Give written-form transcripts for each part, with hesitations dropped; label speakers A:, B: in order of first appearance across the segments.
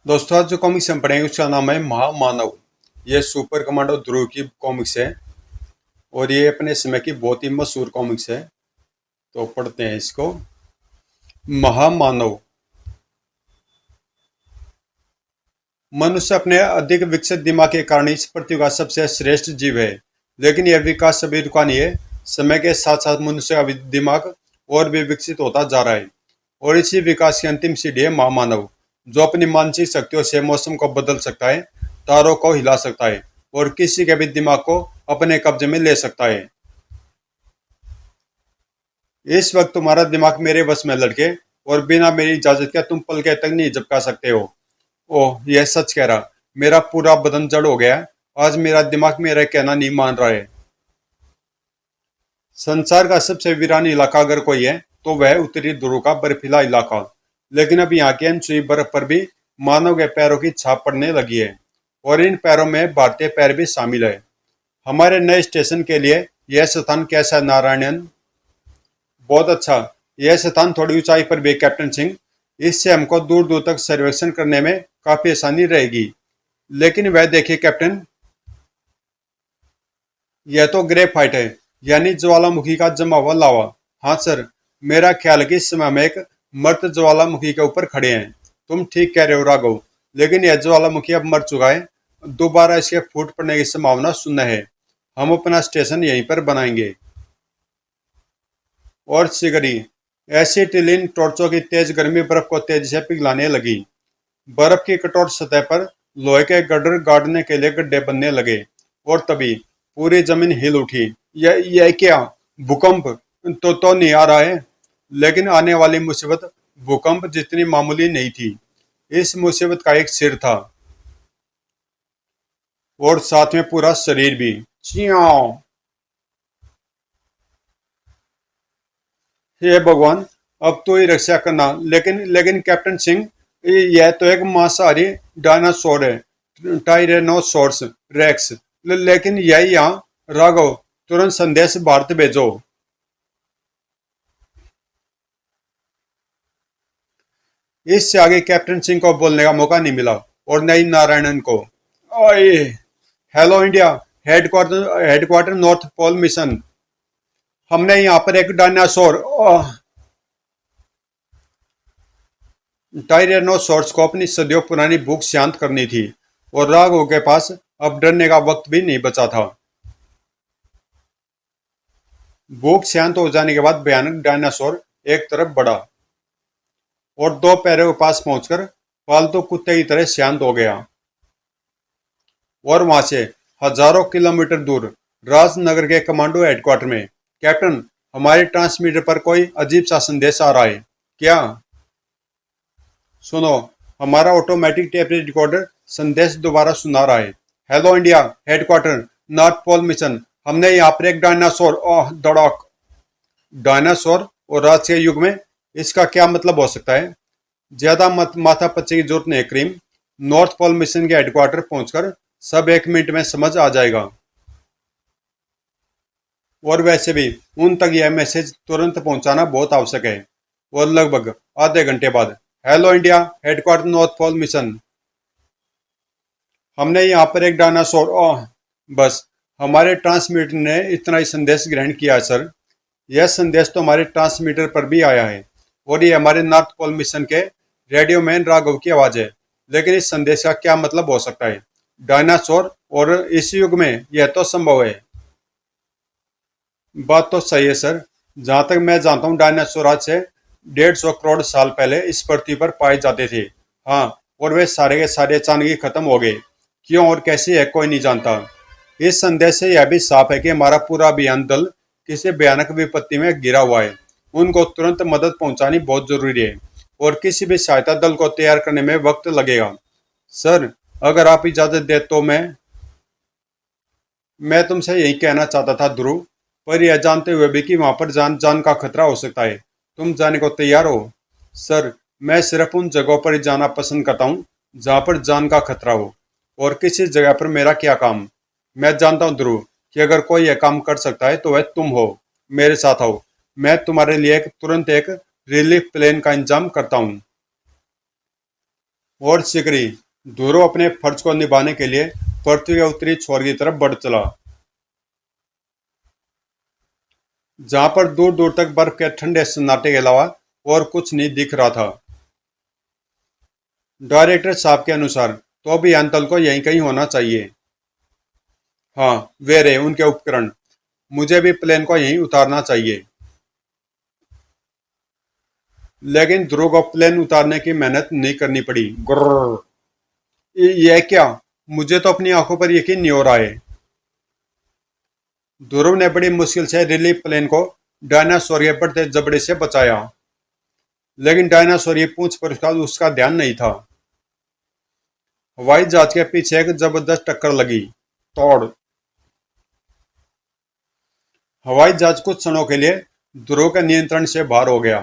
A: दोस्तों आज जो कॉमिक्स हम पढ़ेंगे उसका नाम है महामानव। ये सुपर कमांडो ध्रुव की कॉमिक्स है और ये अपने समय की बहुत ही मशहूर कॉमिक्स है। तो पढ़ते हैं इसको। महामानव। मनुष्य अपने अधिक विकसित दिमाग के कारण इस पृथ्वी का सबसे श्रेष्ठ जीव है, लेकिन यह विकास सभी रुका नहीं है। समय के साथ साथ मनुष्य का दिमाग और भी विकसित होता जा रहा है और इसी विकास की अंतिम सीढ़ी है महामानव, जो अपनी मानसिक शक्तियों से मौसम को बदल सकता है, तारों को हिला सकता है और किसी के भी दिमाग को अपने कब्जे में ले सकता है। इस वक्त तुम्हारा दिमाग मेरे वश में लड़के और बिना मेरी इजाजत के तुम पल के तक नहीं झपका सकते हो। ओह, यह सच कह रहा। मेरा पूरा बदन जड़ हो गया है। आज मेरा दिमाग मेरा कहना नहीं मान रहा है। संसार का सबसे वीरान इलाका अगर कोई है तो वह उत्तरी ध्रुव का बर्फीला इलाका। लेकिन अब यहाँ की अनछुई बर्फ पर भी मानव के पैरों की छाप पड़ने लगी है और इन पैरों में भारतीय पैर भी शामिल है। हमारे नए स्टेशन के लिए यह स्थान कैसा है नारायणन? बहुत अच्छा। यह स्थान थोड़ी ऊंचाई पर भी है कैप्टन सिंह। इससे हमको दूर दूर तक सर्वेक्षण करने में काफी आसानी रहेगी। लेकिन वह देखिए कैप्टन, यह तो ग्रेफाइट है, यानी ज्वालामुखी का जमा हुआ लावा। हाँ सर, मेरा ख्याल है कि इस समय हम एक मर्त ज्वालामुखी के ऊपर खड़े हैं। तुम ठीक कह रहे हो राघव, लेकिन यह ज्वालामुखी अब मर चुका है। दोबारा इसके फूट पड़ने की संभावना शून्य है। हम अपना स्टेशन यहीं पर बनाएंगे। और सिगरी, एसिटिलीन टॉर्चों की तेज गर्मी बर्फ को तेजी से पिघलाने लगी। बर्फ की कठोर सतह पर लोहे के गड्ढे गाड़ने के लिए गड्ढे बनने लगे और तभी पूरी जमीन हिल उठी। यह क्या? भूकंप तो नहीं आ रहा है, लेकिन आने वाली मुसीबत भूकंप जितनी मामूली नहीं थी। इस मुसीबत का एक सिर था और साथ में पूरा शरीर भी। चियाओ! हे भगवान, अब तो ही रक्षा करना। लेकिन लेकिन कैप्टन सिंह, यह तो एक मांसाहारी डायनासोर है, टायरेनोसोर्स रेक्स। लेकिन यह यहाँ। राघव, तुरंत संदेश भारत भेजो। इससे आगे कैप्टन सिंह को बोलने का मौका नहीं मिला और न ही नारायणन को। ओए, hello India, headquarter headquarter north pole mission. हमने यहाँ पर एक डायनासोर टायरेनोसोर्स को अपनी सदियों पुरानी भूख शांत करनी थी और राघव के पास अब डरने का वक्त भी नहीं बचा था। भूख शांत हो जाने के बाद भयानक डायनासोर एक तरफ बढ़ा और दो पैरों के पास पहुंचकर पालतू कुत्ते की तरह शांत हो गया। और वहां से हजारों किलोमीटर दूर राजनगर के कमांडो हेडक्वार्टर में, कैप्टन, हमारे ट्रांसमीटर पर कोई अजीब सा संदेश आ रहा है। क्या? सुनो, हमारा ऑटोमेटिक टेप रिकॉर्डर संदेश दोबारा सुना रहा है। Hello India, headquarter north pole mission. हमने यहाँ पर एक डायनासोर दड़ाक। डायनासोर और आज के युग में इसका क्या मतलब हो सकता है? ज्यादा माथा पच्ची की जरूरत नहीं क्रीम। नॉर्थ पोल मिशन के हेडक्वार्टर पहुंचकर सब 1 मिनट में समझ आ जाएगा। और वैसे भी उन तक यह मैसेज तुरंत पहुंचाना बहुत आवश्यक है। और लगभग आधे घंटे बाद, hello India, headquarter north pole mission. हमने यहाँ पर एक डायनासोर बस हमारे ट्रांसमीटर ने इतना ही संदेश ग्रहण किया है सर। यह संदेश तो हमारे ट्रांसमीटर पर भी आया है और ये हमारे नॉर्थ पोल मिशन के रेडियो मैन राघव की आवाज है। लेकिन इस संदेश का क्या मतलब हो सकता है? डायनासोर और इस युग में यह तो संभव है। बात तो सही है सर। जहां तक मैं जानता हूँ डायनासोर आज से 150 करोड़ साल पहले इस पृथ्वी पर पाए जाते थे। हाँ, और वे सारे के सारे अचानक ही खत्म हो गए। क्यों और कैसे है कोई नहीं जानता। इस संदेश से यह भी साफ है कि हमारा पूरा अभियान दल किसी भयानक विपत्ति में घिरा हुआ है। उनको तुरंत मदद पहुंचानी बहुत जरूरी है और किसी भी सहायता दल को तैयार करने में वक्त लगेगा। सर, अगर आप इजाजत दे तो मैं तुमसे यही कहना चाहता था ध्रुव, पर यह जानते हुए भी कि वहां पर जान जान का खतरा हो सकता है। तुम जाने को तैयार हो? सर, मैं सिर्फ उन जगहों पर ही जाना पसंद करता हूँ जहां पर जान का खतरा हो। और किसी जगह पर मेरा क्या काम? मैं जानता हूँ ध्रुव कि अगर कोई यह काम कर सकता है तो वह तुम हो। मेरे साथ आओ, मैं तुम्हारे लिए तुरंत एक रिलीफ प्लेन का इंतजाम करता हूँ। और शिकारी ध्रुव अपने फर्ज को निभाने के लिए पृथ्वी के उत्तरी छोर की तरफ बढ़ चला, जहां पर दूर दूर तक बर्फ के ठंडे सन्नाटे के अलावा और कुछ नहीं दिख रहा था। डायरेक्टर साहब के अनुसार तो अभियान दल को यहीं कहीं होना चाहिए। हाँ, वे रहे उनके उपकरण। मुझे भी प्लेन को यहीं उतारना चाहिए। लेकिन ध्रुव को प्लेन उतारने की मेहनत नहीं करनी पड़ी। गुर्र। ये क्या? मुझे तो अपनी आंखों पर यकीन नहीं हो रहा है। ध्रुव ने बड़ी मुश्किल से रिलीफ प्लेन को डायनासोर के बढ़ते जबड़े से बचाया, लेकिन डायनासोर की पूंछ पर उसका ध्यान नहीं था। हवाई जहाज के पीछे एक जबरदस्त टक्कर लगी। तोड़। हवाई जहाज कुछ क्षणों के लिए ध्रुव के नियंत्रण से बाहर हो गया,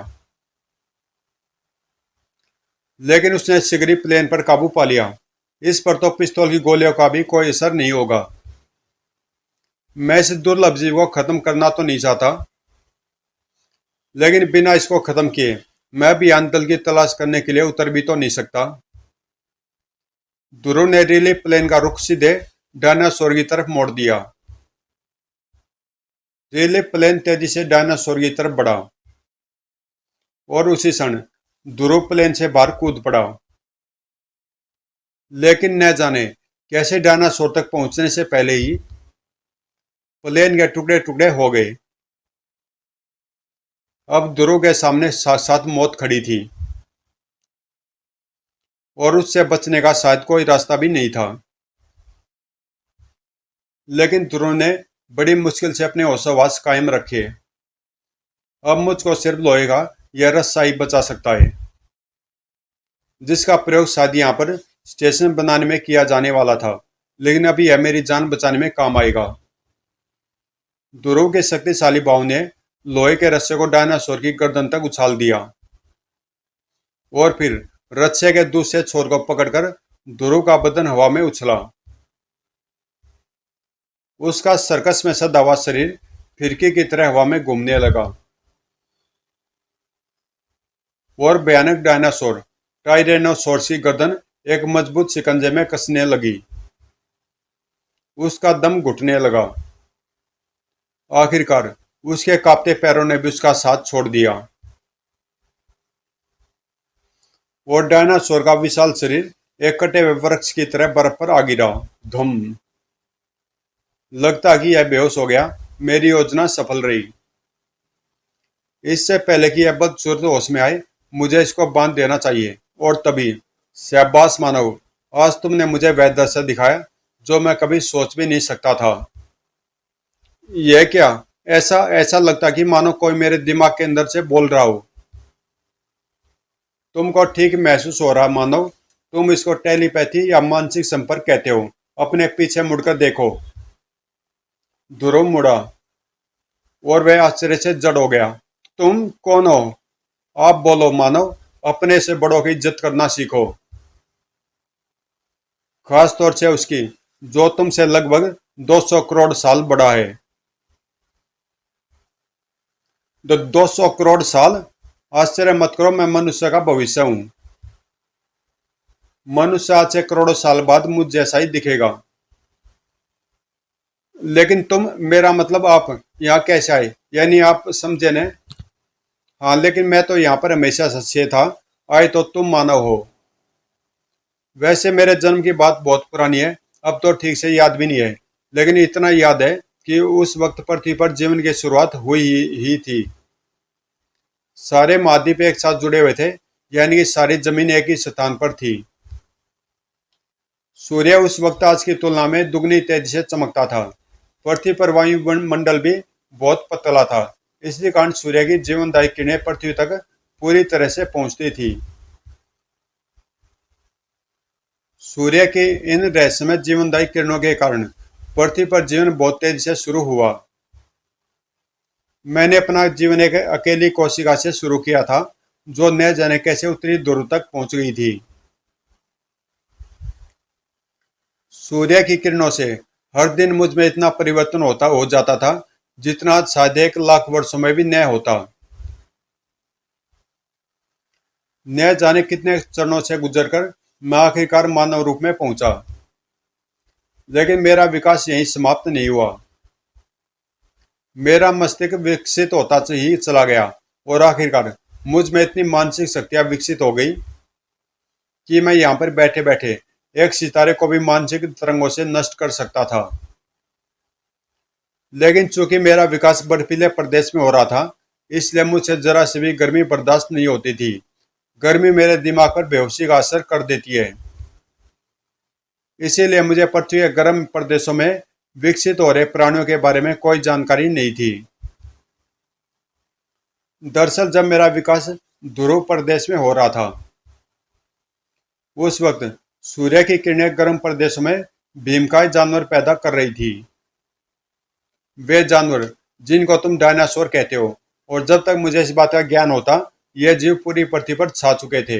A: लेकिन उसने शिकारी प्लेन पर काबू पा लिया। इस पर तो पिस्तौल की गोलियों का भी कोई असर नहीं होगा। मैं इस दुर्लभ जीव को खत्म करना तो नहीं चाहता, लेकिन बिना इसको खत्म किए मैं भी दल की तलाश करने के लिए उतर भी तो नहीं सकता। ध्रुव ने रिलीफ प्लेन का रुख सीधे डायनासोर की तरफ मोड़ दिया। रिलीफ प्लेन तेजी से डायनासोर की तरफ बढ़ा और उसी क्षण ध्रुव प्लेन से बाहर कूद पड़ा। लेकिन न जाने कैसे डायनासोर तक पहुंचने से पहले ही प्लेन के टुकड़े टुकड़े हो गए। अब ध्रुव के सामने साथ मौत खड़ी थी और उससे बचने का शायद कोई रास्ता भी नहीं था। लेकिन ध्रुव ने बड़ी मुश्किल से अपने होशोहवास कायम रखे। अब मुझको सिर्फ लोहे का यह रस्सा ही बचा सकता है, जिसका प्रयोग शायद यहाँ पर स्टेशन बनाने में किया जाने वाला था, लेकिन अभी यह मेरी जान बचाने में काम आएगा। ध्रुव के शक्तिशाली बाहु ने लोहे के रस्से को डायनासोर की गर्दन तक उछाल दिया और फिर रस्से के दूसरे छोर को पकड़कर ध्रुव का बदन हवा में उछला। उसका सर्कस में सदा हुआ शरीर फिरकी की तरह हवा में घूमने लगा और भयानक डायनासोर टायरेनोसोरस की गर्दन एक मजबूत शिकंजे में कसने लगी। उसका दम घुटने लगा। आखिरकार उसके कांपते पैरों ने भी उसका साथ छोड़ दिया और डायनासोर का विशाल शरीर एक कटे हुए वृक्ष की तरह बर्फ पर आ गिरा। धुम। लगता कि यह बेहोश हो गया। मेरी योजना सफल रही। इससे पहले कि यह बदसूरत होश में आए, मुझे इसको बांध देना चाहिए। और तभी, शाबाश मानव, आज तुमने मुझे वह दृश्य दिखाया जो मैं कभी सोच भी नहीं सकता था। यह क्या? ऐसा ऐसा लगता कि मानो कोई मेरे दिमाग के अंदर से बोल रहा हो। तुमको ठीक महसूस हो रहा मानव। तुम इसको टेलीपैथी या मानसिक संपर्क कहते हो। अपने पीछे मुड़कर देखो। ध्रुव मुड़ा और वह आश्चर्य से जड़ हो गया। तुम कौन हो? आप बोलो मानव। अपने से बड़ों की इज्जत करना सीखो, खास तौर से उसकी जो तुमसे लगभग 200 करोड़ साल बड़ा है। 200 करोड़ साल? आश्चर्य मत करो, मैं मनुष्य का भविष्य हूं। मनुष्य आज से करोड़ों साल बाद मुझ जैसा ही दिखेगा। लेकिन तुम, मेरा मतलब आप यहाँ कैसे आए? यानी आप समझे न? हाँ, लेकिन मैं तो यहाँ पर हमेशा से था। आए तो तुम मानव हो। वैसे मेरे जन्म की बात बहुत पुरानी है, अब तो ठीक से याद भी नहीं है, लेकिन इतना याद है कि उस वक्त पृथ्वी पर जीवन की शुरुआत हुई ही थी। सारे महाद्वीप एक साथ जुड़े हुए थे, यानी कि सारी जमीन एक ही स्थान पर थी। सूर्य उस वक्त आज की तुलना में दुगनी तेजी से चमकता था। पृथ्वी पर वायुमंडल भी बहुत पतला था, इसलिए कारण सूर्य की जीवनदायी किरणें पृथ्वी तक पूरी तरह से पहुंचती थी। सूर्य की इन रहस्यमय जीवनदायी किरणों के कारण पृथ्वी पर जीवन बहुत तेजी से शुरू हुआ। मैंने अपना जीवन एक अकेली कोशिका से शुरू किया था, जो न जाने कैसे उत्तरी ध्रुव तक पहुंच गई थी। सूर्य की किरणों से हर दिन मुझ में इतना परिवर्तन हो जाता था, जितना शायद 1 लाख वर्षों में भी न होता। न जाने कितने चरणों से गुजरकर मैं आखिरकार मानव रूप में पहुंचा। लेकिन मेरा विकास यहीं समाप्त नहीं हुआ। मेरा मस्तिष्क विकसित होता ही चला गया और आखिरकार मुझ में इतनी मानसिक शक्तियां विकसित हो गई कि मैं यहाँ पर बैठे बैठे एक सितारे को भी मानसिक तरंगों से नष्ट कर सकता था। लेकिन चूंकि मेरा विकास बर्फीले प्रदेश में हो रहा था, इसलिए मुझसे जरा से भी गर्मी बर्दाश्त नहीं होती थी। गर्मी मेरे दिमाग पर बेहोशी का असर कर देती है। इसीलिए मुझे पृथ्वी के गर्म प्रदेशों में विकसित हो रहे प्राणियों के बारे में कोई जानकारी नहीं थी। दरअसल जब मेरा विकास ध्रुव प्रदेश में हो रहा था, उस वक्त सूर्य की किरणें गर्म प्रदेशों में भीमकाय जानवर पैदा कर रही थी। वे जानवर जिनको तुम डायनासोर कहते हो, और जब तक मुझे इस बात का ज्ञान होता, ये जीव पूरी पृथ्वी पर छा चुके थे।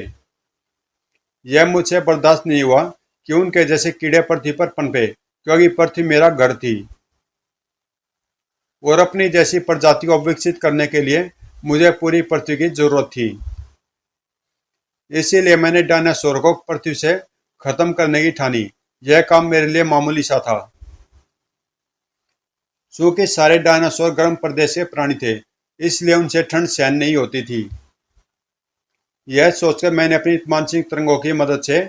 A: यह मुझसे बर्दाश्त नहीं हुआ कि उनके जैसे कीड़े पृथ्वी पर पनपे, क्योंकि पृथ्वी मेरा घर थी और अपनी जैसी प्रजाति को विकसित करने के लिए मुझे पूरी पृथ्वी की जरूरत थी। इसीलिए मैंने डायनासोर को पृथ्वी से खत्म करने की ठानी। यह काम मेरे लिए मामूली सा था। चूंकि सारे डायनासोर गर्म प्रदेश के प्राणी थे, इसलिए उनसे ठंड सहन नहीं होती थी। यह सोचकर मैंने अपनी मानसिक तरंगों की मदद से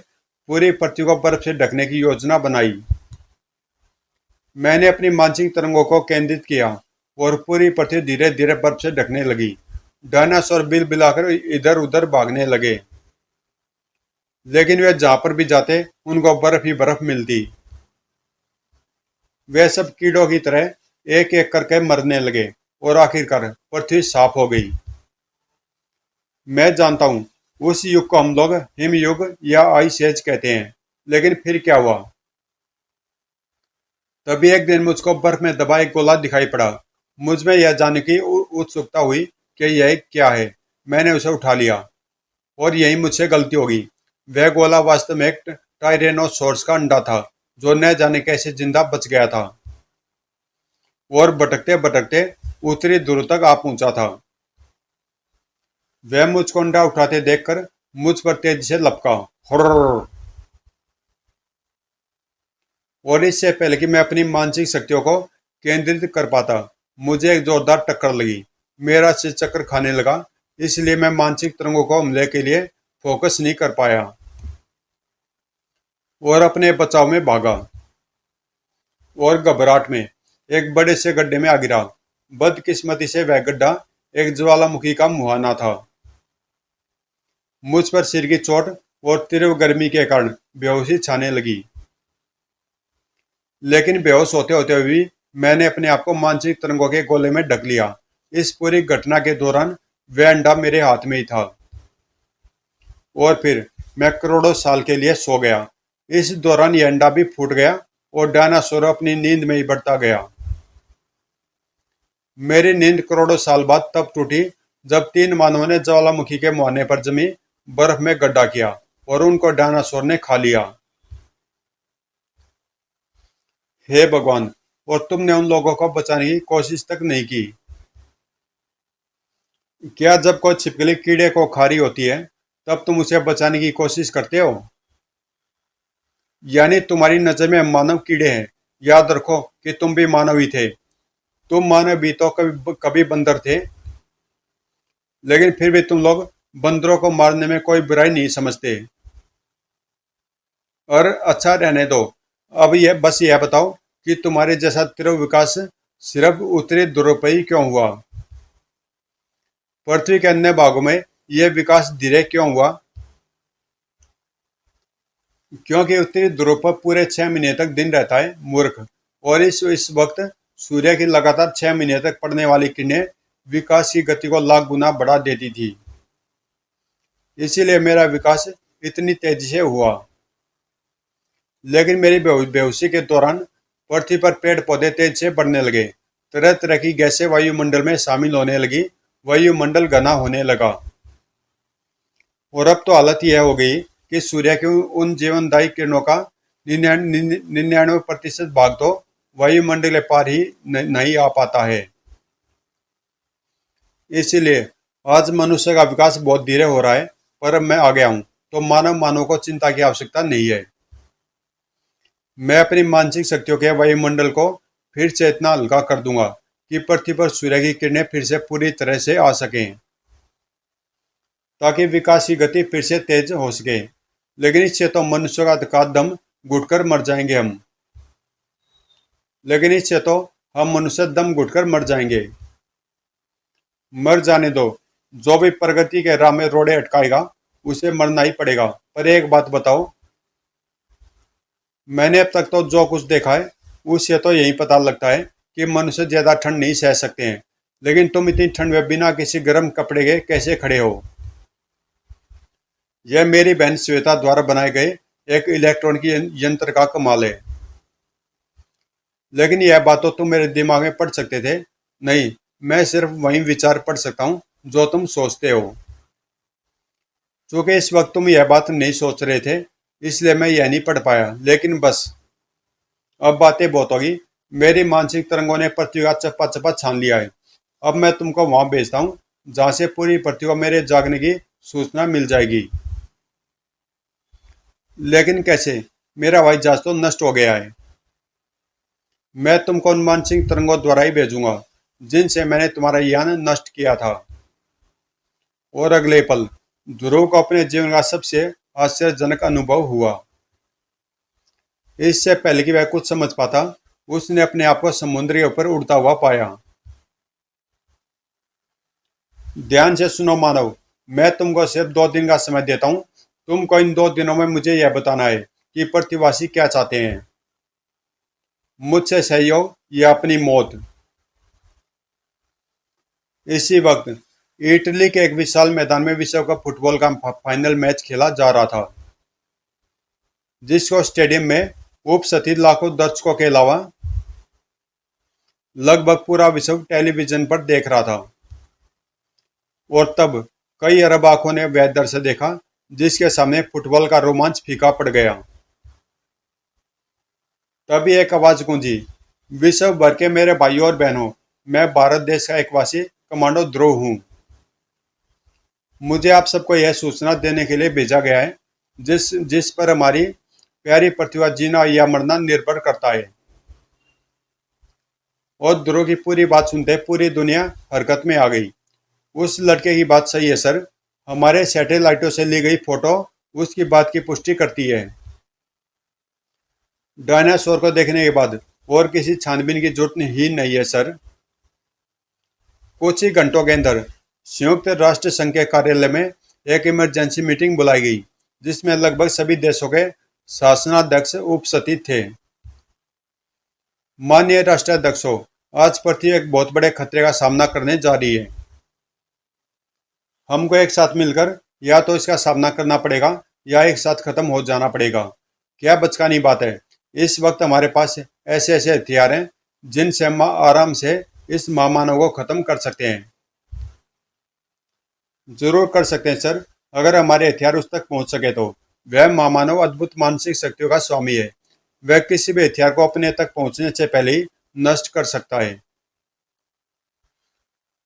A: पूरी पृथ्वी को बर्फ से ढकने की योजना बनाई। मैंने अपनी मानसिक तरंगों को केंद्रित किया और पूरी पृथ्वी धीरे धीरे बर्फ से ढकने लगी। डायनासोर बिल बिलाकर इधर उधर भागने लगे, लेकिन वे जहां पर भी जाते उनको बर्फ ही बर्फ मिलती। वे सब कीड़ों की तरह एक एक करके मरने लगे और आखिरकार पृथ्वी साफ हो गई। मैं जानता हूँ उस युग को हम लोग हिम युग या आइस एज कहते हैं, लेकिन फिर क्या हुआ? तभी एक दिन मुझको बर्फ में दबा एक गोला दिखाई पड़ा। मुझ में यह जानने की उत्सुकता हुई कि यह क्या है। मैंने उसे उठा लिया और यही मुझसे गलती होगी। वह गोला वास्तव में एक टायरेनोसोरस का अंडा था, जो न जाने कैसे जिंदा बच गया था और भटकते भटकते उत्तरी ध्रुव तक आ पहुंचा था। वह मुझको अंडा उठाते देखकर मुझ पर तेजी से लपका हुर्र। और इससे पहले कि मैं अपनी मानसिक शक्तियों को केंद्रित कर पाता, मुझे एक जोरदार टक्कर लगी। मेरा सिर चक्कर खाने लगा, इसलिए मैं मानसिक तरंगों को हमले के लिए फोकस नहीं कर पाया और अपने बचाव में भागा और घबराहट में एक बड़े से गड्ढे में आ गिरा। बदकिस्मती से वह गड्ढा एक ज्वालामुखी का मुहाना था। मुझ पर सिर की चोट और तीव्र गर्मी के कारण बेहोशी छाने लगी, लेकिन बेहोश होते होते भी मैंने अपने आप को मानसिक तरंगों के गोले में ढक लिया। इस पूरी घटना के दौरान वह अंडा मेरे हाथ में ही था और फिर मैं करोड़ों साल के लिए सो गया। इस दौरान यह अंडा भी फूट गया और डायनासोर अपनी नींद में ही बढ़ता गया। मेरी नींद करोड़ों साल बाद तब टूटी जब तीन मानवों ने ज्वालामुखी के मुहाने पर जमी बर्फ में गड्ढा किया और उनको डायनासोर ने खा लिया। हे भगवान! और तुमने उन लोगों को बचाने की कोशिश तक नहीं की। क्या जब कोई छिपकली कीड़े को खा रही होती है, तब तुम उसे बचाने की कोशिश करते हो? यानी तुम्हारी नजर में हम मानव कीड़े हैं। याद रखो कि तुम भी मानव ही थे। तुम मानव भी तो कभी कभी बंदर थे, लेकिन फिर भी तुम लोग बंदरों को मारने में कोई बुराई नहीं समझते। और अच्छा रहने दो। अब यह बताओ कि तुम्हारे जैसा तीव्र विकास सिर्फ उत्तरी ध्रुव पर ही क्यों हुआ? पृथ्वी के अन्य भागों में यह विकास धीरे क्यों हुआ? क्योंकि उत्तरी ध्रुव पर पूरे 6 महीने तक दिन रहता है, मूर्ख। और इस वक्त सूर्य की लगातार 6 महीने तक पड़ने वाली किरणें विकास की गति को लाख गुना बढ़ा देती थी। इसीलिए मेरा विकास इतनी तेजी से हुआ। लेकिन मेरी बेहोशी के दौरान पृथ्वी पर पेड़ पौधे तेज से बढ़ने लगे। तरह तरह की गैसें वायुमंडल में शामिल होने लगी। वायुमंडल घना होने लगा और अब तो हालत यह हो गई कि सूर्य की उन जीवनदायी किरणों का 99% भाग तो वायुमंडल के पार ही नहीं आ पाता है। इसीलिए आज मनुष्य का विकास बहुत धीरे हो रहा है, पर अब मैं आ गया हूँ तो मानव को चिंता की आवश्यकता नहीं है। मैं अपनी मानसिक शक्तियों के वायुमंडल को फिर से इतना हल्का कर दूंगा कि पृथ्वी पर सूर्य की किरणें फिर से पूरी तरह से आ सकें, ताकि विकास की गति फिर से तेज हो सके। लेकिन इससे तो मनुष्य का दम घुटकर मर जाएंगे हम। लेकिन इससे तो हम मनुष्य दम घुटकर मर जाएंगे। मर जाने दो। जो भी प्रगति के राह में रोड़े अटकाएगा उसे मरना ही पड़ेगा। पर एक बात बताओ, मैंने अब तक तो जो कुछ देखा है उससे तो यही पता लगता है कि मनुष्य ज्यादा ठंड नहीं सह सकते हैं। लेकिन तुम इतनी ठंड में बिना किसी गर्म कपड़े के कैसे खड़े हो? यह मेरी बहन श्वेता द्वारा बनाए गए एक इलेक्ट्रॉनिक यंत्र का कमाल है। लेकिन यह बात तो तुम मेरे दिमाग में पढ़ सकते थे। नहीं, मैं सिर्फ वही विचार पढ़ सकता हूँ जो तुम सोचते हो। चूंकि इस वक्त तुम यह बात नहीं सोच रहे थे, इसलिए मैं यह नहीं पढ़ पाया। लेकिन बस, अब बातें बहुत होगी। मेरी मानसिक तरंगों ने पृथ्वी का चप्पा चप्पा छान लिया है। अब मैं तुमको वहां भेजता हूँ जहां से पूरी पृथ्वी को मेरे जागने की सूचना मिल जाएगी। लेकिन कैसे? मेरा हवाई जहाज तो नष्ट हो गया है। मैं तुमको उन मानसिक तरंगों द्वारा ही भेजूंगा जिनसे मैंने तुम्हारा यान नष्ट किया था। और अगले पल ध्रुव को अपने जीवन का सबसे आश्चर्यजनक अनुभव हुआ। इससे पहले कि वह कुछ समझ पाता, उसने अपने आप को समुद्र के ऊपर उड़ता हुआ पाया। ध्यान से सुनो मानव, मैं तुमको सिर्फ 2 दिन का समय देता हूँ। तुमको इन 2 दिनों में मुझे यह बताना है कि पृथ्वीवासी क्या चाहते हैं। मुझसे सहयोग या अपनी मौत? इसी वक्त इटली के एक विशाल मैदान में विश्व कप फुटबॉल का फाइनल मैच खेला जा रहा था, जिसको स्टेडियम में उपस्थित लाखों दर्शकों के अलावा लगभग पूरा विश्व टेलीविजन पर देख रहा था। और तब कई अरब आंखों ने वह दृश्य देखा जिसके सामने फुटबॉल का रोमांच फीका पड़ गया। तभी एक आवाज गूंजी, विश्व भर के मेरे भाइयों और बहनों, मैं भारत देश का एक वासी कमांडो ध्रुव हूँ। मुझे आप सबको यह सूचना देने के लिए भेजा गया है जिस जिस पर हमारी प्यारी पृथ्वी का जीना या मरना निर्भर करता है। और ध्रुव की पूरी बात सुनते पूरी दुनिया हरकत में आ गई। उस लड़के की बात सही है सर। हमारे सैटेलाइटों से ली गई फोटो उसकी बात की पुष्टि करती है। डायनासोर को देखने के बाद और किसी छानबीन की जरूरत ही नहीं है सर। कुछ ही घंटों के अंदर संयुक्त राष्ट्र संघ के कार्यालय में एक इमरजेंसी मीटिंग बुलाई गई, जिसमें लगभग सभी देशों के शासनाध्यक्ष उपस्थित थे। माननीय राष्ट्राध्यक्षों, आज पृथ्वी एक बहुत बड़े खतरे का सामना करने जा रही है। हमको एक साथ मिलकर या तो इसका सामना करना पड़ेगा या एक साथ खत्म हो जाना पड़ेगा। क्या बचकानी बात है। इस वक्त हमारे पास ऐसे ऐसे हथियार हैं जिनसे हम आराम से इस महामानव को खत्म कर सकते हैं। जरूर कर सकते हैं सर, अगर हमारे हथियार उस तक पहुंच सके तो। वह महामानव अद्भुत मानसिक शक्तियों का स्वामी है। वह किसी भी हथियार को अपने तक पहुंचने से पहले ही नष्ट कर सकता है।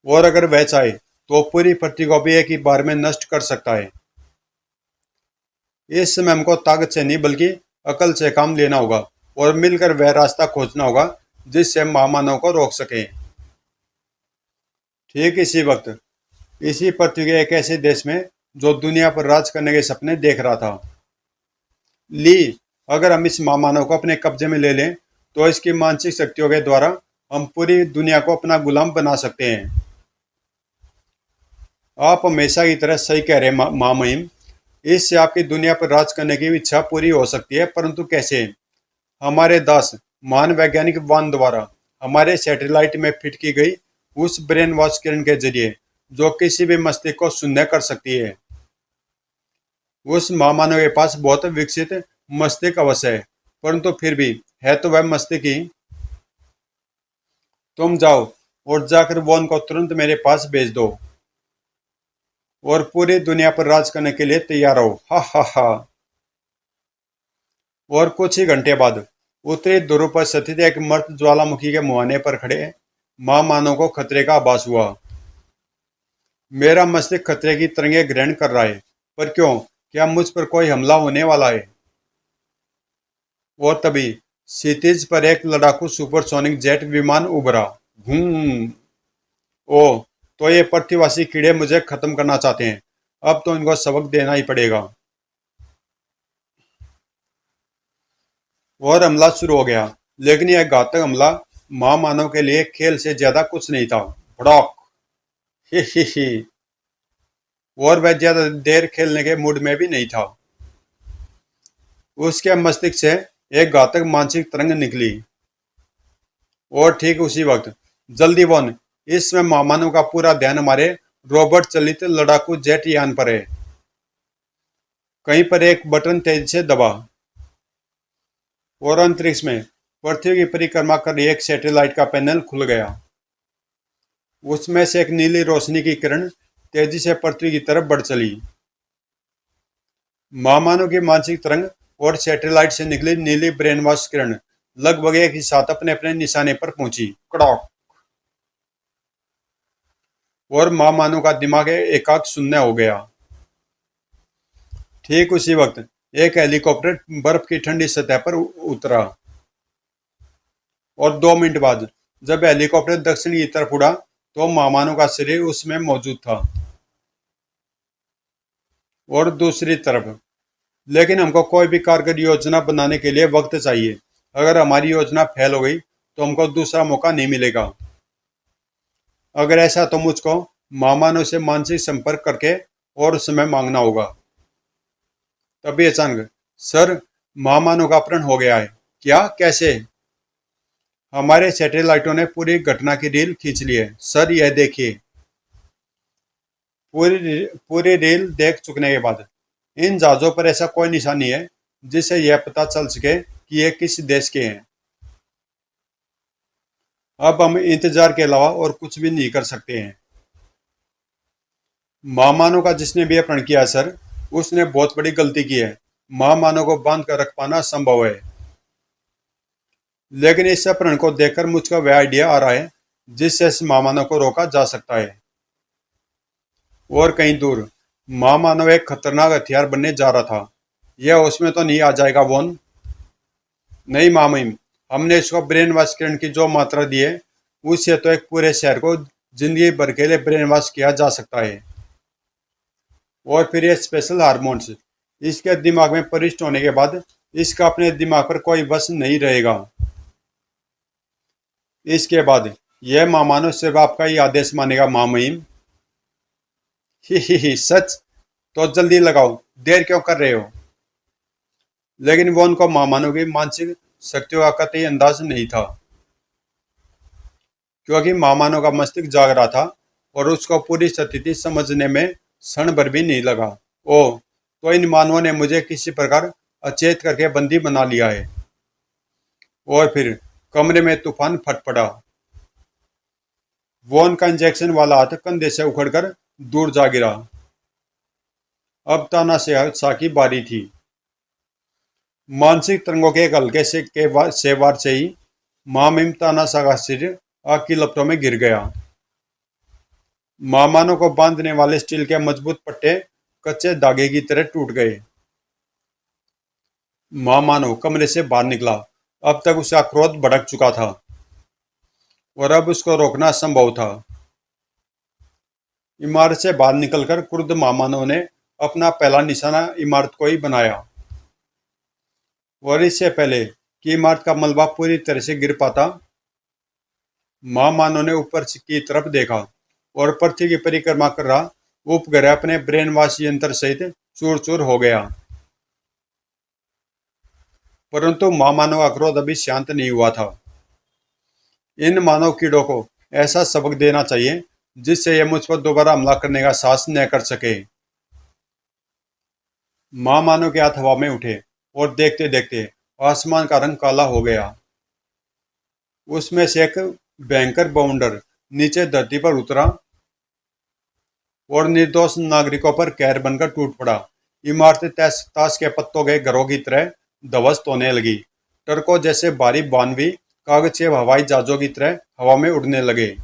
A: और अगर वह चाहे तो पूरी पृथ्वी को भी एक ही बार में नष्ट कर सकता है। इस समय हमको ताकत से नहीं बल्कि अकल से काम लेना होगा और मिलकर वह रास्ता खोजना होगा जिससे हम महामानव को रोक सकें। ठीक इसी वक्त इसी पृथ्वी के एक ऐसे देश में जो दुनिया पर राज करने के सपने देख रहा था। ली, अगर हम इस महामानव को अपने कब्जे में ले लें तो इसकी मानसिक शक्तियों के द्वारा हम पूरी दुनिया को अपना गुलाम बना सकते हैं। आप हमेशा की तरह सही कह रहे हैं महामहिम। इससे आपकी दुनिया पर राज करने की इच्छा पूरी हो सकती है, परंतु कैसे? हमारे दास महान वैज्ञानिक वान द्वारा हमारे सैटेलाइट में फिट की गई उस ब्रेन वॉश किरण के जरिए जो किसी भी मस्तिष्क को शून्य कर सकती है। उस महामानव के पास बहुत विकसित मस्तिष्क अवश्य है, परंतु फिर भी है तो वह मस्तिष्क ही। तुम जाओ और जाकर वॉन को तुरंत मेरे पास भेज दो और पूरी दुनिया पर राज करने के लिए तैयार हो। हा हा हा। और कुछ ही घंटे बाद उत्तरी ध्रुव पर स्थित एक मर्त ज्वालामुखी के मुहाने पर खड़े महामानव को खतरे का आभास हुआ। मेरा मस्तिष्क खतरे की तरंगे ग्रहण कर रहा है, पर क्यों? क्या मुझ पर कोई हमला होने वाला है? और तभी क्षितिज पर एक लड़ाकू सुपरसोनिक जेट विमान उभरा। घूम। ओ, तो ये पृथ्वीवासी कीड़े मुझे खत्म करना चाहते हैं। अब तो इनको सबक देना ही पड़ेगा। और हमला शुरू हो गया। लेकिन यह घातक हमला महामानव के लिए खेल से ज्यादा कुछ नहीं था। भड़ाक। ही ही ही। और वह ज्यादा देर खेलने के मूड में भी नहीं था। उसके मस्तिष्क से एक घातक मानसिक तरंग निकली। और ठीक उसी वक्त, जल्दी वन, इसमें महामानव का पूरा ध्यान हमारे रोबोट चलित लड़ाकू जेट यान पर है। कहीं पर एक बटन तेजी से दबा और अंतरिक्ष में पृथ्वी की परिक्रमा कर रही एक सैटेलाइट का पैनल खुल गया। उसमें से एक नीली रोशनी की किरण तेजी से पृथ्वी की तरफ बढ़ चली। महामानव की मानसिक तरंग और सैटेलाइट से निकली नीली ब्रेनवॉश किरण लगभग एक ही साथ अपने अपने निशाने पर पहुंची। कड़ाक। और महामानव का दिमाग एकाक शून्य हो गया। ठीक उसी वक्त एक हेलीकॉप्टर बर्फ की ठंडी सतह पर उतरा। और 2 मिनट बाद जब हेलीकॉप्टर दक्षिण की तरफ उड़ा तो महामानव का शरीर उसमें मौजूद था। और दूसरी तरफ, लेकिन हमको कोई भी कारगर योजना बनाने के लिए वक्त चाहिए। अगर हमारी योजना फेल हो गई तो हमको दूसरा मौका नहीं मिलेगा। अगर ऐसा तो मुझको महामानव से मानसिक संपर्क करके और समय मांगना होगा। तभी अचानक, सर, महामानव का अपहरण हो गया है। क्या? कैसे? हमारे सैटेलाइटों ने पूरी घटना की रील खींच ली है सर, यह देखिए। पूरी पूरी रील देख चुकने के बाद इन जहाजों पर ऐसा कोई निशान नहीं है जिससे यह पता चल सके कि ये किस देश के हैं। अब हम इंतजार के अलावा और कुछ भी नहीं कर सकते हैं। महामानव का जिसने भी अपहरण किया है सर, उसने बहुत बड़ी गलती की है। महामानव को बांध कर रख पाना संभव है। लेकिन इस अपहरण को देखकर मुझको वह आइडिया आ रहा है जिससे इस महामानव को रोका जा सकता है। और कहीं दूर महामानव एक खतरनाक हथियार बनने जा रहा था। यह उसमें तो नहीं आ जाएगा वोन? नहीं मामिम, हमने इसको ब्रेन वॉश किरण की जो मात्रा दी है उससे तो एक पूरे शहर को जिंदगी भर के लिए ब्रेन वॉश किया जा सकता है। और फिर ये स्पेशल हार्मोन्स इसके दिमाग में प्रविष्ट होने के बाद इसका अपने दिमाग पर कोई वश नहीं रहेगा। इसके बाद यह महामानव सिर्फ आपका ही आदेश मानेगा मामिम। ही सच? तो जल्दी लगाओ, देर क्यों कर रहे हो? लेकिन वो उनको महामानव की मानसिक शक्तियों का कतई अंदाज नहीं था, क्योंकि महामानव का मस्तिष्क जाग रहा था और उसको पूरी स्थिति समझने में क्षण भर भी नहीं लगा। ओ, तो इन मानवों ने मुझे किसी प्रकार अचेत करके बंदी बना लिया है। और फिर कमरे में तूफान फट पड़ा। वो उनका इंजेक्शन वाला हाथ कंधे से उखड़कर दूर जा गिरा। अब तानाशाह की बारी थी। मानसिक तरंगों के एक हल्के से वार से ही मामिम तानाशाह का सिर आग की लपटों में गिर गया। मामानों को बांधने वाले स्टील के मजबूत पट्टे कच्चे धागे की तरह टूट गए। मामानो कमरे से बाहर निकला। अब तक उसका क्रोध भड़क चुका था और अब उसको रोकना असंभव था। इमारत से बाहर निकलकर क्रुद्ध मामानों ने अपना पहला निशाना इमारत को ही बनाया। और इससे पहले कि इमारत का मलबा पूरी तरह से गिर पाता, मामानों ने ऊपर की तरफ देखा और पृथ्वी की परिक्रमा कर रहा उपग्रह अपने ब्रेन वॉश यंत्र सहित चूर चूर हो गया। परंतु मानव का क्रोध अभी शांत नहीं हुआ था। इन मानव कीड़ों को ऐसा सबक देना चाहिए जिससे यह मुझ पर दोबारा हमला करने का साहस न कर सके। मानव के हाथ हवा में उठे और देखते देखते आसमान का रंग काला हो गया। उसमें से एक भयंकर बाउंडर नीचे धरती पर उतरा और निर्दोष नागरिकों पर कहर बनकर टूट पड़ा। इमारतें ताश के पत्तों के घरों की तरह ध्वस्त होने लगी। ट्रकों जैसे भारी वाहन भी कागज के हवाई जहाजों की तरह हवा में उड़ने लगे।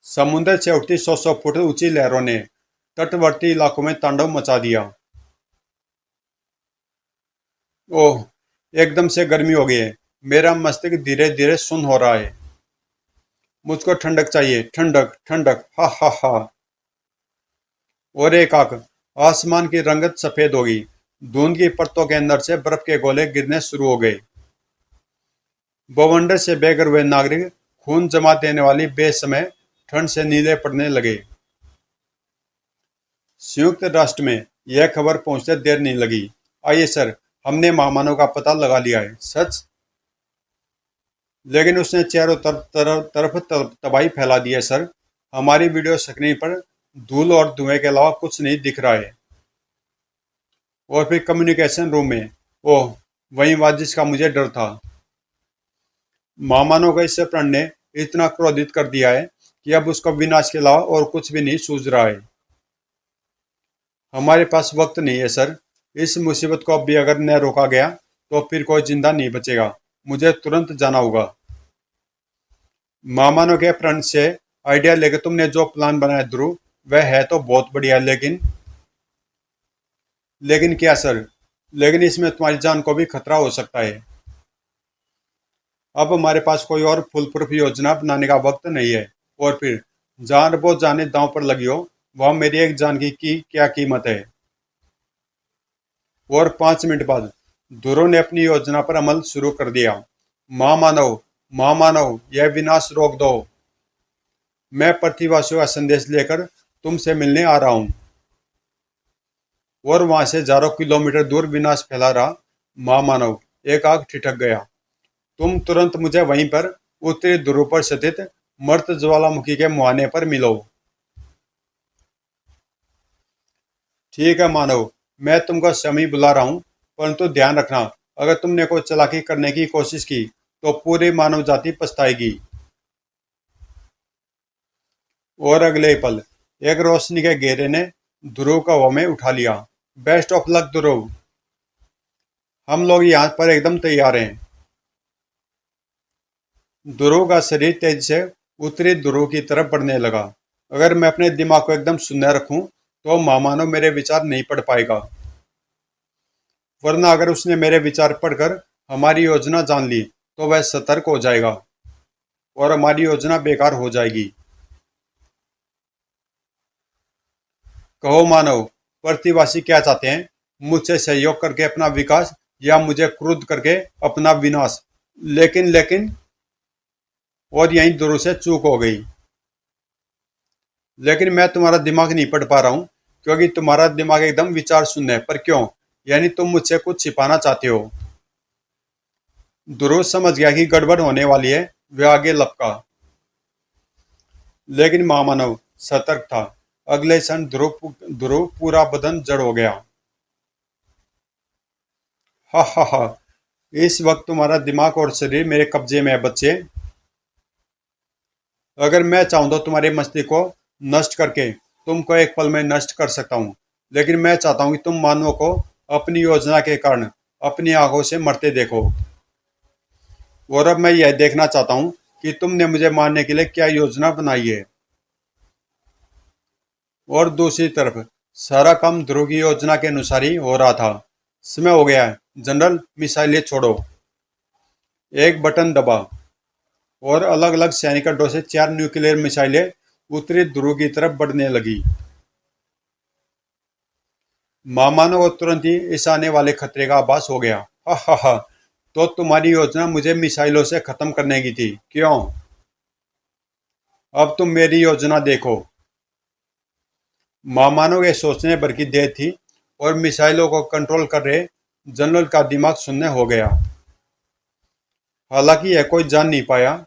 A: समुद्र से उठती 100-100 फुट ऊंची लहरों ने तटवर्ती इलाकों में तांडव मचा दिया। ओह, एकदम से गर्मी हो गई है। मेरा मस्तिष्क धीरे धीरे सुन्न हो रहा है। मुझको ठंडक चाहिए, ठंडक ठंडक, हा हा हा। और एक आंख, आसमान की रंगत सफेद हो गई। धुंध की परतों के अंदर से बर्फ के गोले गिरने शुरू हो गए। बवंडर से बेघर हुए नागरिक खून जमा देने वाली बेसमय ठंड से नीले पड़ने लगे। संयुक्त राष्ट्र में यह खबर पहुंचते देर नहीं लगी। आइए सर, हमने महामानव का पता लगा लिया है। सच? लेकिन उसने चारों तरफ तबाही फैला दी है सर। हमारी वीडियो स्क्रीन पर धूल और धुएं के अलावा कुछ नहीं दिख रहा है। और फिर कम्युनिकेशन रूम में, ओह, वही बात जिसका मुझे डर था। महामानव का इस प्रण ने इतना क्रोधित कर दिया है कि अब उसको विनाश के अलावा और कुछ भी नहीं सूझ रहा है। हमारे पास वक्त नहीं है सर। इस मुसीबत को अब भी अगर न रोका गया तो फिर कोई जिंदा नहीं बचेगा। मुझे तुरंत जाना होगा। महामानव के प्रण से आइडिया लेकर तुमने जो प्लान बनाया ध्रुव, वह है तो बहुत बढ़िया, लेकिन क्या सर? लेकिन इसमें तुम्हारी जान को भी खतरा हो सकता है। अब हमारे पास कोई और फुल प्रूफ योजना बनाने का वक्त नहीं है। और फिर जान वो जाने दांव पर लगी हो, वह मेरी एक जान की क्या कीमत है। और 5 मिनट बाद ध्रुव ने अपनी योजना पर अमल शुरू कर दिया। महामानव, महामानव, यह विनाश रोक दो। मैं पृथ्वीवासियों का संदेश लेकर तुमसे मिलने आ रहा हूं। और वहां से हजारों किलोमीटर दूर विनाश फैला रहा महामानव एक आग ठिठक गया। तुम तुरंत मुझे वहीं पर उत्तरी ध्रुव पर स्थित मर्त ज्वालामुखी के मुहाने पर मिलो। ठीक है मानव, मैं तुमको समय बुला रहा हूं, परंतु ध्यान रखना, अगर तुमने कोई चालाकी करने की कोशिश की तो पूरी मानव जाति पछताएगी। और अगले ही पल एक रोशनी के घेरे ने ध्रुव को हवा में उठा लिया। बेस्ट ऑफ लक ध्रुव, हम लोग यहाँ पर एकदम तैयार हैं। ध्रुव का शरीर तेजी से उत्तरी ध्रुव की तरफ बढ़ने लगा। अगर मैं अपने दिमाग को एकदम शून्य रखूं तो महामानव मेरे विचार नहीं पढ़ पाएगा, वरना अगर उसने मेरे विचार पढ़कर हमारी योजना जान ली तो वह सतर्क हो जाएगा और हमारी योजना बेकार हो जाएगी। कहो मानव, पृथ्वीवासी क्या चाहते हैं? मुझसे सहयोग करके अपना विकास या मुझे क्रुद्ध करके अपना विनाश? लेकिन और यहीं ध्रुव से चूक हो गई। लेकिन मैं तुम्हारा दिमाग नहीं पढ़ पा रहा हूं, क्योंकि तुम्हारा दिमाग एकदम विचार शून्य है। पर क्यों? यानी तुम मुझसे कुछ छिपाना चाहते हो? ध्रुव समझ गया कि गड़बड़ होने वाली है। वह आगे लपका, लेकिन महामानव सतर्क था। अगले क्षण ध्रुव पूरा बदन जड़ हो गया। हा हा हा, इस वक्त तुम्हारा दिमाग और शरीर मेरे कब्जे में है बच्चे। अगर मैं चाहूं तो तुम्हारे मस्तिष्क को नष्ट करके तुमको एक पल में नष्ट कर सकता हूं, लेकिन मैं चाहता हूं कि तुम मानवों को अपनी योजना के कारण अपनी आंखों से मरते देखो। और अब मैं यह देखना चाहता हूं कि तुमने मुझे मारने के लिए क्या योजना बनाई है। और दूसरी तरफ सारा काम ध्रुव की योजना के अनुसार ही हो रहा था। समय हो गया है जनरल, मिसाइलें छोड़ो। एक बटन दबा और अलग अलग सैनिक अड्डों से 4 न्यूक्लियर मिसाइलें उत्तरी ध्रुव की तरफ बढ़ने लगी। महामानव को तुरंत ही इस आने वाले खतरे का आभास हो गया। हा हा हा, तो तुम्हारी योजना मुझे मिसाइलों से खत्म करने की थी, क्यों? अब तुम मेरी योजना देखो। महामानव के सोचने भर की देर थी और मिसाइलों को कंट्रोल कर रहे जनरल का दिमाग शून्य हो गया। हालांकि यह कोई जान नहीं पाया।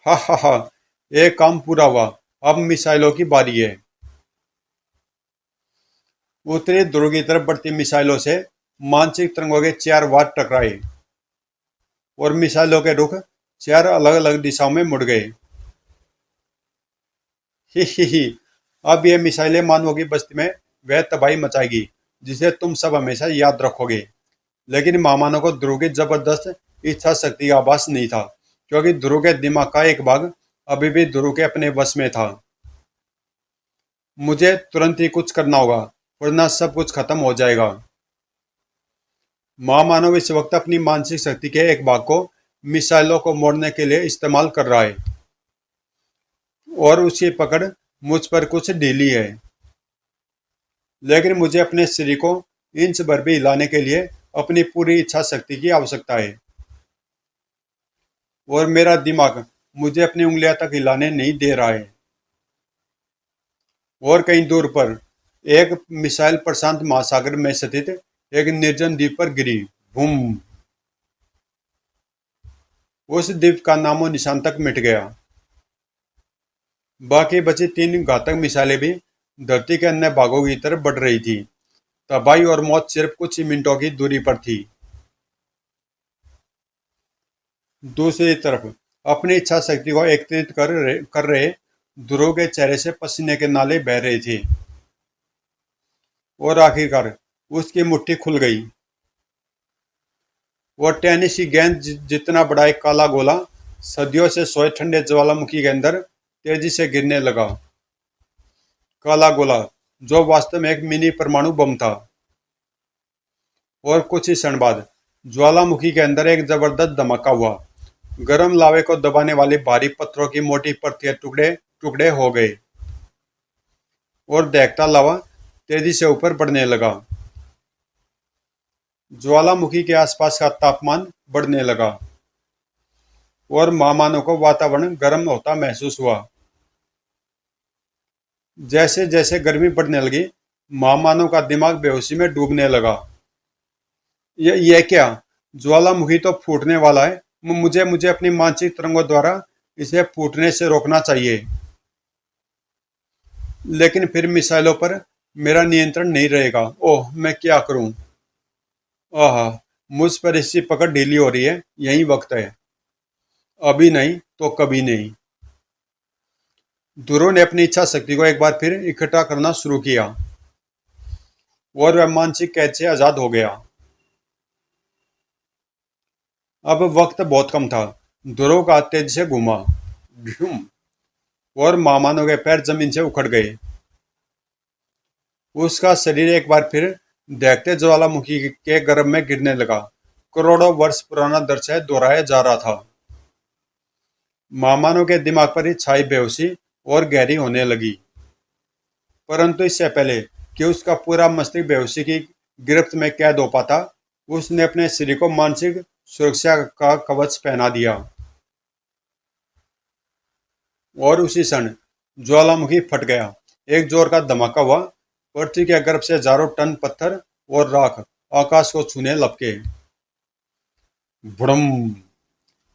A: हा हा हा, एक काम पूरा हुआ। अब मिसाइलों की बारी है। उत्तरी ध्रुव की तरफ बढ़ती मिसाइलों से मानसिक तरंगों के 4 वार टकराए और मिसाइलों के रुख 4 अलग अलग दिशाओं में मुड़ गए। ही, अब ये मिसाइलें मानवों की बस्ती में वह तबाही मचाएगी जिसे तुम सब हमेशा याद रखोगे। लेकिन महामानव को ध्रुव की जबरदस्त इच्छा शक्ति का आभास नहीं था, क्योंकि ध्रुव के दिमाग का एक भाग अभी भी ध्रुव के अपने वश में था। मुझे तुरंत ही कुछ करना होगा, वरना सब कुछ खत्म हो जाएगा। महामानव इस वक्त अपनी मानसिक शक्ति के एक भाग को मिसाइलों को मोड़ने के लिए इस्तेमाल कर रहा है, और उसकी पकड़ मुझ पर कुछ ढीली है। लेकिन मुझे अपने शरीर को इंच भर भी हिलाने के लिए अपनी पूरी इच्छा शक्ति की आवश्यकता है, और मेरा दिमाग मुझे अपनी उंगलियां तक हिलाने नहीं दे रहा है। और कहीं दूर पर एक मिसाइल प्रशांत महासागर में स्थित एक निर्जन द्वीप पर गिरी। बूम! उस द्वीप का नामो निशान तक मिट गया। बाकी बची तीन घातक मिसाइलें भी धरती के अन्य भागों की तरफ बढ़ रही थी। तबाही और मौत सिर्फ कुछ ही मिनटों की दूरी पर थी। दूसरी तरफ अपनी इच्छा शक्ति को एकत्रित कर रहे ध्रुव के चेहरे से पसीने के नाले बह रहे थे, और आखिरकार उसकी मुट्ठी खुल गई। वो टेनिस की गेंद जितना बड़ा एक काला गोला सदियों से सोए ठंडे ज्वालामुखी के अंदर तेजी से गिरने लगा। काला गोला जो वास्तव में एक मिनी परमाणु बम था। और कुछ ही क्षण बाद ज्वालामुखी के अंदर एक जबरदस्त धमाका हुआ। गर्म लावे को दबाने वाले भारी पत्थरों की मोटी परतें टुकड़े टुकड़े हो गए, और दहकता लावा तेजी से ऊपर बढ़ने लगा। ज्वालामुखी के आसपास का तापमान बढ़ने लगा, और महामानव को वातावरण गर्म होता महसूस हुआ। जैसे जैसे गर्मी बढ़ने लगी, महामानव का दिमाग बेहोशी में डूबने लगा। ये क्या? ज्वालामुखी तो फूटने वाला है। मुझे मुझे अपनी मानसिक तरंगों द्वारा इसे फूटने से रोकना चाहिए। लेकिन फिर मिसाइलों पर मेरा नियंत्रण नहीं रहेगा। ओह, मैं क्या करूं? आह, मुझ पर इसकी पकड़ ढीली हो रही है। यही वक्त है। अभी नहीं तो कभी नहीं। ध्रुव ने अपनी इच्छा शक्ति को एक बार फिर इकट्ठा करना शुरू किया, और वह मानसिक कैद से आजाद हो गया। अब वक्त बहुत कम था। ध्रुव का हाथ तेजी से घूमा, और महामानव के पैर जमीन से उखड़ गए। उसका शरीर एक बार फिर दहकते ज्वालामुखी के गर्भ में गिरने लगा। करोड़ों वर्ष पुराना दृश्य दोहराया जा रहा था। महामानव के दिमाग पर ही छाई बेहोशी और गहरी होने लगी। परंतु इससे पहले कि उसका पूरा मस्तिष्क बेहोशी की गिरफ्त में कैद हो पाता, उसने अपने शरीर को मानसिक सुरक्षा का कवच पहना दिया। और उसी क्षण ज्वालामुखी फट गया। एक जोर का धमाका हुआ। पृथ्वी के गर्भ से हजारों टन पत्थर और राख आकाश को छूने लपके। भुड़म!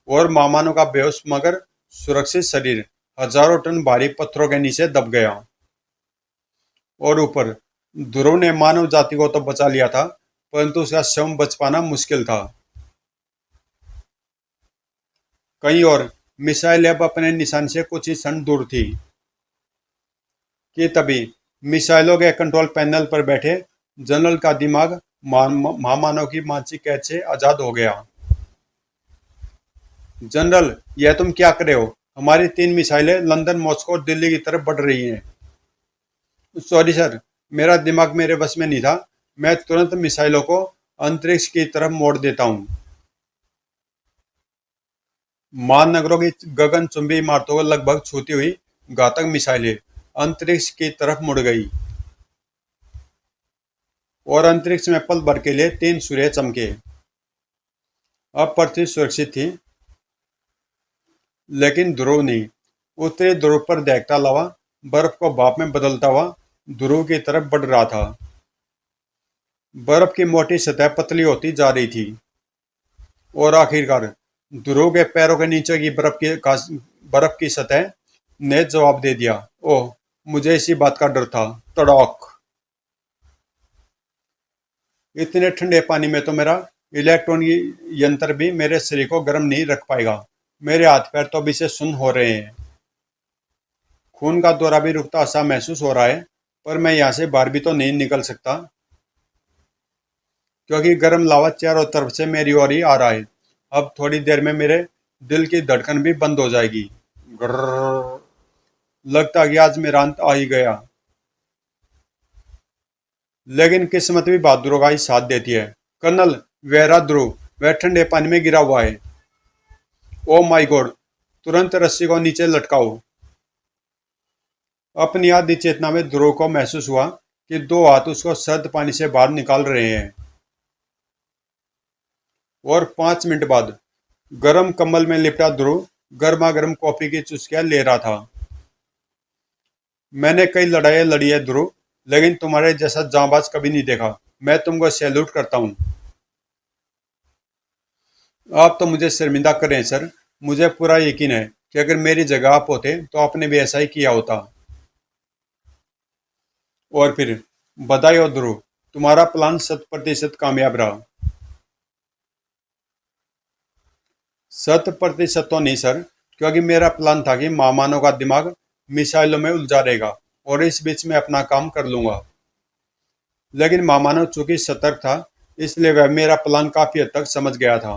A: और महामानव का बेहोश मगर सुरक्षित शरीर हजारों टन भारी पत्थरों के नीचे दब गया। और ऊपर ध्रुव ने मानव जाति को तो बचा लिया था, परंतु उसका शव बच पाना मुश्किल था। कहीं और मिसाइल अब अपने निशान से कुछ ही क्षण दूर थी कि तभी मिसाइलों के कंट्रोल पैनल पर बैठे जनरल का दिमाग महामानव की मानसिक कैद से आजाद हो गया। जनरल, यह तुम क्या कर रहे हो? हमारी तीन मिसाइलें लंदन, मॉस्को और दिल्ली की तरफ बढ़ रही हैं। सॉरी सर, मेरा दिमाग मेरे बस में नहीं था। मैं तुरंत मिसाइलों को अंतरिक्ष की तरफ मोड़ देता हूँ। महानगरों की गगनचुंबी इमारतों को लगभग छूती हुई घातक मिसाइलें अंतरिक्ष की तरफ मुड़ गई, और अंतरिक्ष में पल भर के लिए तीन सूर्य चमके। अब पृथ्वी सुरक्षित थी, लेकिन ध्रुव नहीं। उत्तरी ध्रुव पर दहकता लावा बर्फ को भाप में बदलता हुआ ध्रुव की तरफ बढ़ रहा था। बर्फ की मोटी सतह पतली होती जा रही थी, और आखिरकार ध्रुव के पैरों के नीचे की बर्फ की सतह ने जवाब दे दिया। ओह, मुझे इसी बात का डर था। तड़ाक! इतने ठंडे पानी में तो मेरा इलेक्ट्रॉन यंत्र भी मेरे शरीर को गर्म नहीं रख पाएगा। मेरे हाथ पैर तो अभी से सुन्न हो रहे हैं। खून का दौरा भी रुकता सा महसूस हो रहा है, पर मैं यहाँ से बाहर भी तो नहीं निकल सकता, क्योंकि गर्म लावा चारों तरफ से मेरी ओर ही आ रहा है। अब थोड़ी देर में मेरे दिल की धड़कन भी बंद हो जाएगी। ग्रर्र। लगता है कि आज मेरा अंत आ ही गया। लेकिन किस्मत भी बहादुरों का ही साथ देती है। कर्नल, वह रहा ध्रुव, वह ठंडे पानी में गिरा हुआ है। Oh my God! तुरंत रस्सी को नीचे लटकाओ। अपनी आधी चेतना में ध्रुव को महसूस हुआ कि दो हाथ उसको सर्द पानी से बाहर निकाल रहे हैं। और 5 मिनट बाद गर्म कंबल में लिपटा ध्रुव गर्मा गर्म कॉफी की चुस्कियां ले रहा था। मैंने कई लड़ाइयाँ लड़ी है ध्रुव, लेकिन तुम्हारे जैसा जांबाज कभी नहीं देखा। मैं तुमको सैल्यूट करता हूँ। आप तो मुझे शर्मिंदा कर रहे हैं सर। मुझे पूरा यकीन है कि अगर मेरी जगह आप होते तो आपने भी ऐसा ही किया होता। और फिर बधाई हो ध्रुव, तुम्हारा प्लान 100% कामयाब रहा। 100% तो नहीं सर, क्योंकि मेरा प्लान था कि महामानव का दिमाग मिसाइलों में उलझा रहेगा और इस बीच में अपना काम कर लूंगा। लेकिन महामानव चूंकि सतर्क था, इसलिए वह मेरा प्लान काफी हद तक समझ गया था।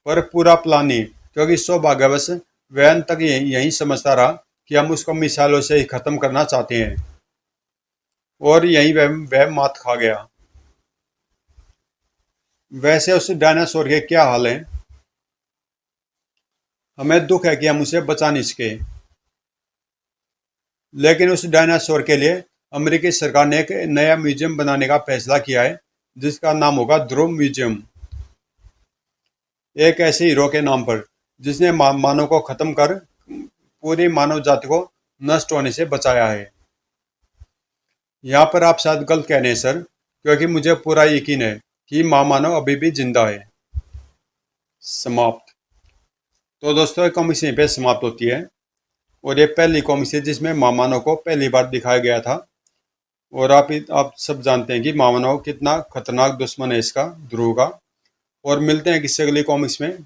A: पर पूरा प्लान नहीं, क्योंकि सौभाग्यवश वह अंत तक यही समझता रहा कि हम उसको मिसाइलों से ही खत्म करना चाहते हैं। और यही वह मात खा गया। वैसे उस डायनासोर के क्या हाल है? हमें दुख है कि हम उसे बचा नहीं सके। लेकिन उस डायनासोर के लिए अमेरिकी सरकार ने एक नया म्यूजियम बनाने का फैसला किया है, जिसका नाम होगा ध्रुव म्यूजियम। एक ऐसे हीरो के नाम पर जिसने मानव को खत्म कर पूरी मानव जाति को नष्ट होने से बचाया है। यहाँ पर आप शायद गलत कह रहे हैं सर, क्योंकि मुझे पूरा यकीन है कि महामानव अभी भी जिंदा है। समाप्त। तो दोस्तों, ये कॉमिक्स यहीं पे समाप्त होती है। और ये पहली कॉमिक्स है जिसमें महामानव को पहली बार दिखाया गया था। और आप सब जानते हैं कि महामानव कितना खतरनाक दुश्मन है इसका, ध्रुव का। और मिलते हैं किसी अगली कॉमिक्स में।